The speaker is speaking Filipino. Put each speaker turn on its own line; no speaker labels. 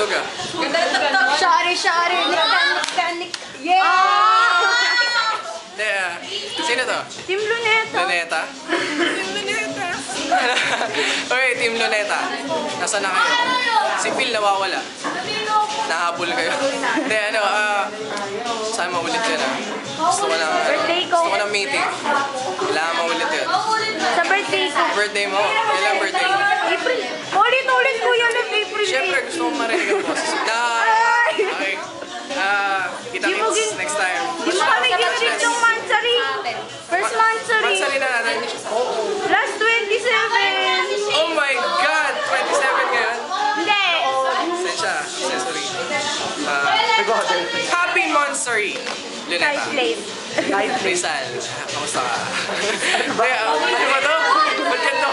tulog ah.
Sorry. Nick. Yeah!
Sino to?
Team Luneta.
Luneta? Team Luneta. Okay, Team Luneta. Nasaan na kayo? Si Phil nawawala. Nahabol kayo. Hindi, saan maulit yun ah? Gusto ko ng meeting. Kailangan maulit yun.
Sa birthday ko.
Birthday mo? Kailan birthday mo?
April. Ulit ko yan ng April.
Siyempre, gusto kong marinig ang boses. Okay. Kita-kits next time.
Di mo kami ginit yung Mansari. First Mansari.
Mansari na natin.
Last 27.
Oh my God! 27 ngayon?
Hindi.
Sensya. Accessory. Happy Mansari! Luneta.
Side plate.
Rizal. Kamusta ka? Ano ba to? Ba't ganito?